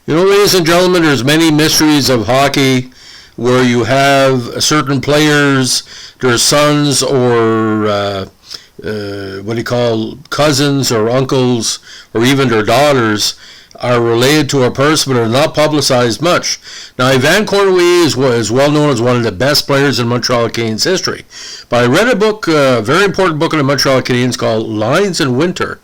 Ladies and gentlemen, there's many mysteries of hockey where you have certain players, their sons or what do you call cousins or uncles or even their daughters are related to a person but are not publicized much. Now, Yvan Cournoyer is well known as one of the best players in Montreal Canadiens history. But I read a book, a very important book in the Montreal Canadiens called Lines in Winter,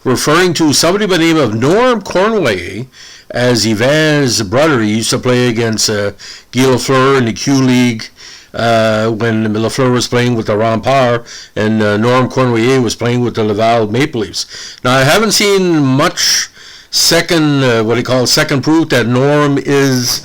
referring to somebody by the name of Norm Cournoyer as Yvan's brother. He used to play against Guy Lafleur in the Q League when Lafleur was playing with the Remparts and Norm Cournoyer was playing with the Laval Maple Leafs. Now, I haven't seen much second proof that Norm is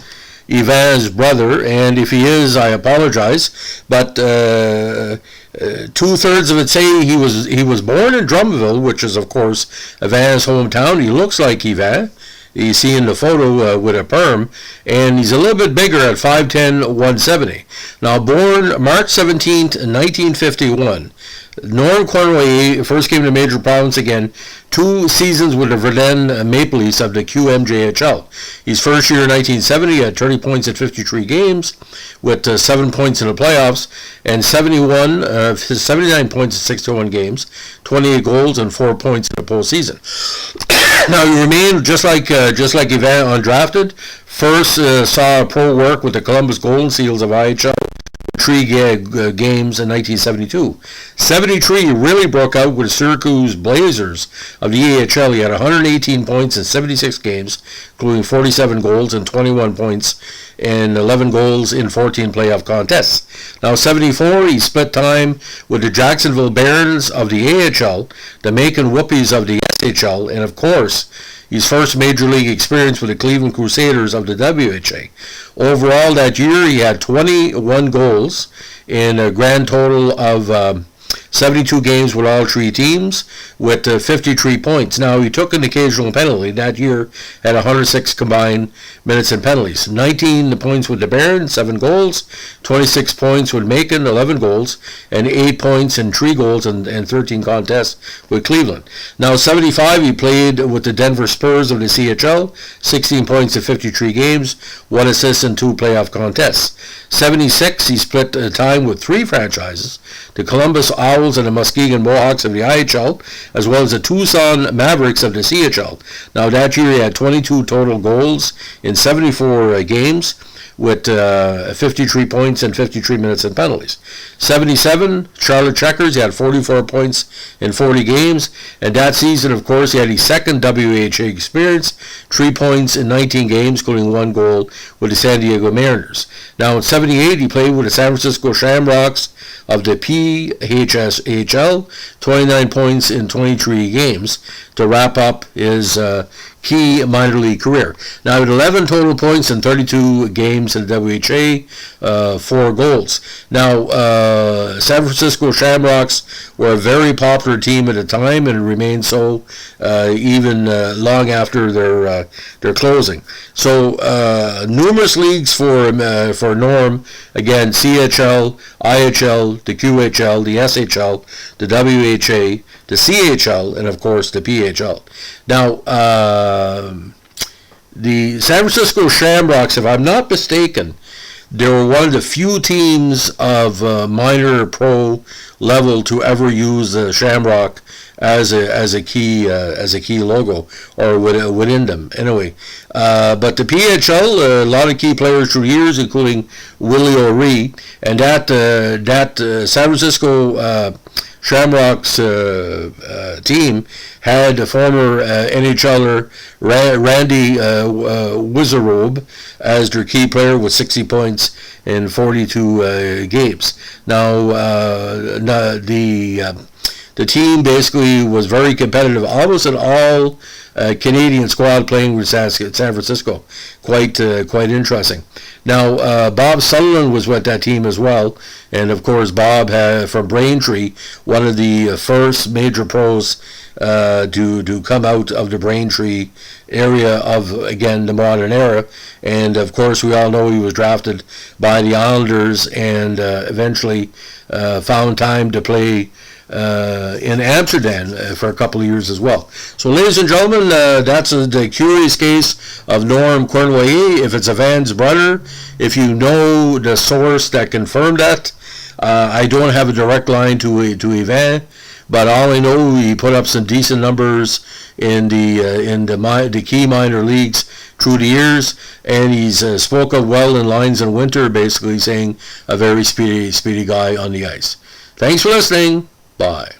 Yvan's brother, and if he is, I apologize, but 2/3 of it say he was born in Drummondville, which is of course Yvan's hometown. He looks like Yvan. You see in the photo with a perm, and he's a little bit bigger at 5'10", 170. Now, born March 17th, 1951, Norm Cournoyer first came to major province again 2 seasons with the Verdun Maple Leafs of the QMJHL. His first year in 1970 had 30 points in 53 games with 7 points in the playoffs and 79 points in 61 games, 28 goals and 4 points in the postseason. Now, he remained just like Yvan, undrafted. First saw pro work with the Columbus Golden Seals of IHL. 3 games in 1972. 73 he really broke out with Syracuse Blazers of the AHL. He had 118 points in 76 games, including 47 goals and 21 points and 11 goals in 14 playoff contests. Now, 74 he split time with the Jacksonville Barons of the AHL, the Macon Whoopies of the SHL, and of course his first major league experience with the Cleveland Crusaders of the WHA. Overall that year he had 21 goals in a grand total of 72 games with all 3 teams with 53 points. Now, he took an occasional penalty. That year had 106 combined minutes and penalties. 19 points with the Barons, 7 goals. 26 points with Macon, 11 goals. And 8 points and 3 goals and 13 contests with Cleveland. Now, 75 he played with the Denver Spurs of the CHL. 16 points in 53 games. 1 assist and 2 playoff contests. 76 he split time with 3 franchises. The Columbus Owls and the Muskegon Mohawks of the IHL, as well as the Tucson Mavericks of the CHL. Now, that year he had 22 total goals in 74 games with 53 points and 53 minutes and penalties. 77, Charlotte Checkers, he had 44 points in 40 games, and that season, of course, he had his second WHA experience, 3 points in 19 games, including 1 goal with the San Diego Mariners. Now, in 78, he played with the San Francisco Shamrocks of the PHSHL, 29 points in 23 games to wrap up his key minor league career. Now, with 11 total points in 32 games in the WHA, 4 goals. Now, San Francisco Shamrocks were a very popular team at the time and remained so even long after their closing. So, numerous leagues for Norm, again, CHL, IHL, the QHL, the SHL, the WHA, the CHL, and of course the PHL. Now, the San Francisco Shamrocks, if I'm not mistaken, they were one of the few teams of minor pro level to ever use the Shamrock as a key logo or within them. Anyway, but the PHL, a lot of key players through years, including Willie O'Ree, and that San Francisco Shamrocks team had a former NHLer Randy Wizarobe as their key player with 60 points in 42 games. Now, the team basically was very competitive, almost an all Canadian squad playing with San Francisco. Quite interesting. Now, Bob Sutherland was with that team as well, and of course Bob had, from Braintree, one of the first major pros to come out of the Braintree area of, again, the modern era. And of course we all know he was drafted by the Islanders and eventually found time to play in Amsterdam for a couple of years as well. So, ladies and gentlemen, that's the curious case of Norm Cournoyer. If it's Yvan's brother, if you know the source that confirmed that, I don't have a direct line to Yvan, but all I know, he put up some decent numbers in the key minor leagues through the years, and he's spoke up well in lines in winter, basically saying a very speedy guy on the ice. Thanks for listening. Bye.